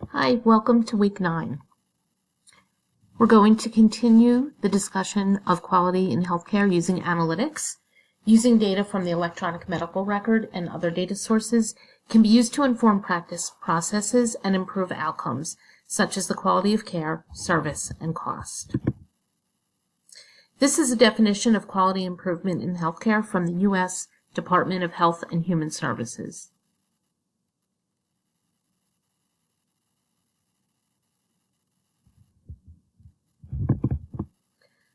Hi, welcome to week 9. We're going to continue the discussion of quality in healthcare using analytics. Using data from the electronic medical record and other data sources can be used to inform practice processes and improve outcomes, such as the quality of care, service, and cost. This is a definition of quality improvement in healthcare from the U.S. Department of Health and Human Services.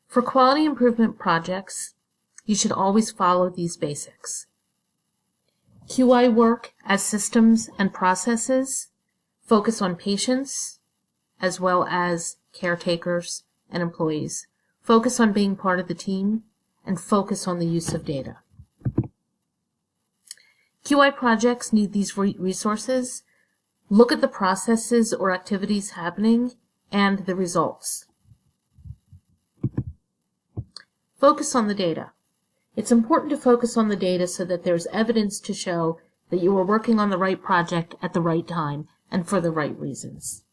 For quality improvement projects, you should always follow these basics. QI work as systems and processes, focus on patients as well as caretakers and employees, focus on being part of the team, and focus on the use of data. QI projects need these resources. Look at the processes or activities happening and the results. Focus on the data. It's important to focus on the data so that there's evidence to show that you are working on the right project at the right time and for the right reasons.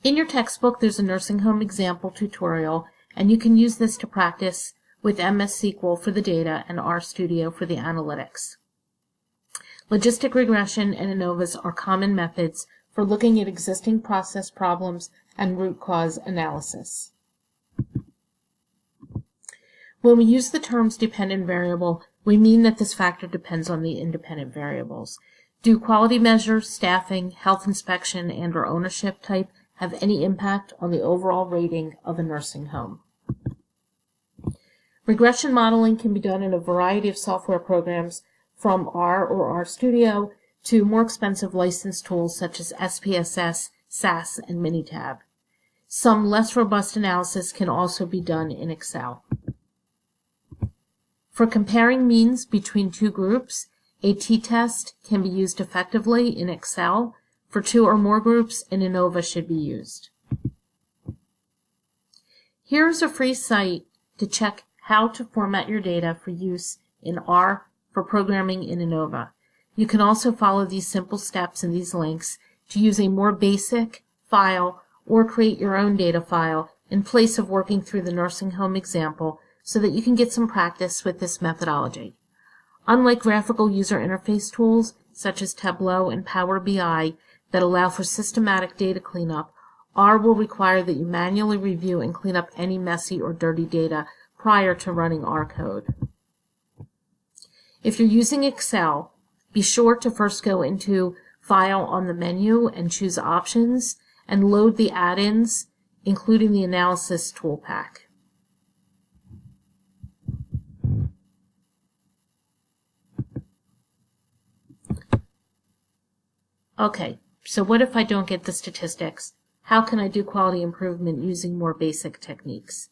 In your textbook, there's a nursing home example tutorial, and you can use this to practice with MS SQL for the data and RStudio for the analytics. Logistic regression and ANOVAs are common methods for looking at existing process problems and root cause analysis. When we use the terms dependent variable, we mean that this factor depends on the independent variables. Do quality measures, staffing, health inspection, and/or ownership type have any impact on the overall rating of a nursing home? Regression modeling can be done in a variety of software programs, from R or RStudio to more expensive licensed tools such as SPSS, SAS, and Minitab. Some less robust analysis can also be done in Excel. For comparing means between two groups, a t-test can be used effectively in Excel. For two or more groups, an ANOVA should be used. Here is a free site to check how to format your data for use in R for programming in ANOVA. You can also follow these simple steps in these links to use a more basic file or create your own data file in place of working through the nursing home example, so that you can get some practice with this methodology. Unlike graphical user interface tools such as Tableau and Power BI that allow for systematic data cleanup, R will require that you manually review and clean up any messy or dirty data prior to running R code. If you're using Excel, be sure to first go into File on the menu and choose Options and load the add-ins, including the Analysis tool pack. Okay, so what if I don't get the statistics? How can I do quality improvement using more basic techniques?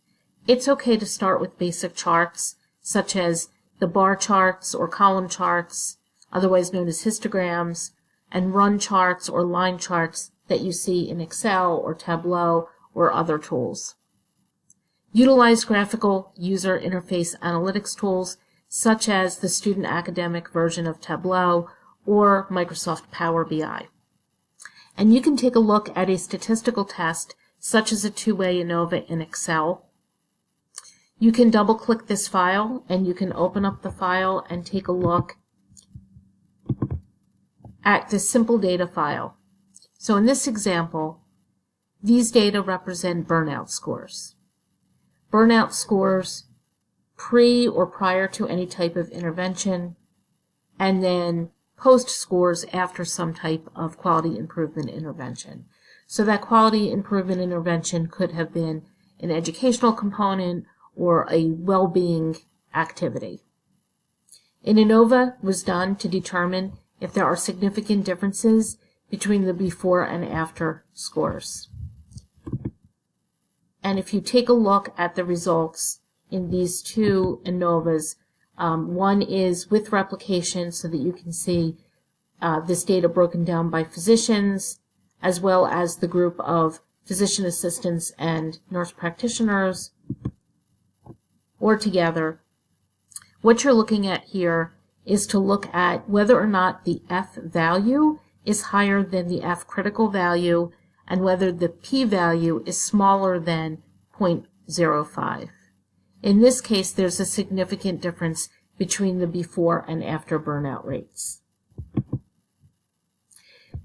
It's okay to start with basic charts, such as the bar charts or column charts, otherwise known as histograms, and run charts or line charts that you see in Excel or Tableau or other tools. Utilize graphical user interface analytics tools, such as the student academic version of Tableau or Microsoft Power BI. And you can take a look at a statistical test, such as a two-way ANOVA in Excel. You can double-click this file, and you can open up the file and take a look at this simple data file. So in this example, these data represent burnout scores. Burnout scores pre or prior to any type of intervention, and then post scores after some type of quality improvement intervention. So that quality improvement intervention could have been an educational component or a well-being activity. An ANOVA was done to determine if there are significant differences between the before and after scores. And if you take a look at the results in these two ANOVAs, one is with replication so that you can see this data broken down by physicians, as well as the group of physician assistants and nurse practitioners, or together. What you're looking at here is to look at whether or not the F value is higher than the F critical value and whether the p-value is smaller than 0.05. In this case, there's a significant difference between the before and after burnout rates.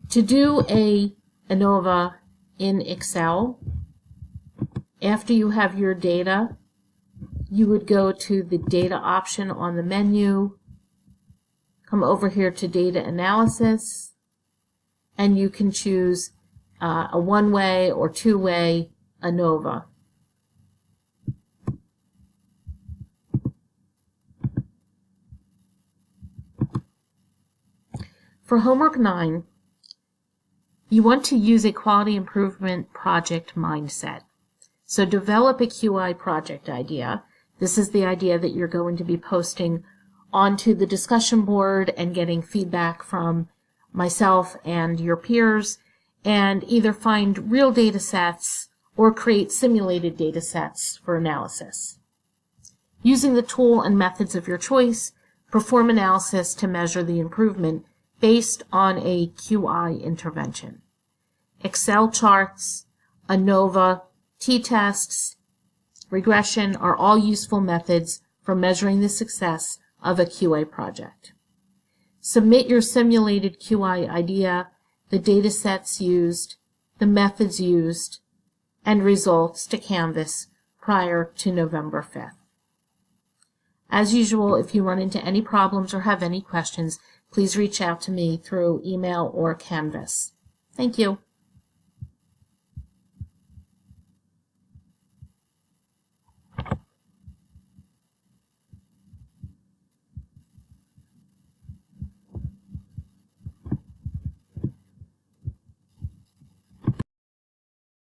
To do a ANOVA in Excel, after you have your data, you would go to the data option on the menu, come over here to data analysis, and you can choose a one-way or two-way ANOVA. For homework 9, you want to use a quality improvement project mindset. So develop a QI project idea. This is the idea that you're going to be posting onto the discussion board and getting feedback from myself and your peers, and either find real data sets or create simulated data sets for analysis. Using the tool and methods of your choice, perform analysis to measure the improvement based on a QI intervention. Excel charts, ANOVA, t-tests, regression are all useful methods for measuring the success of a QA project. Submit your simulated QI idea, the data sets used, the methods used, and results to Canvas prior to November 5th. As usual, if you run into any problems or have any questions, please reach out to me through email or Canvas. Thank you.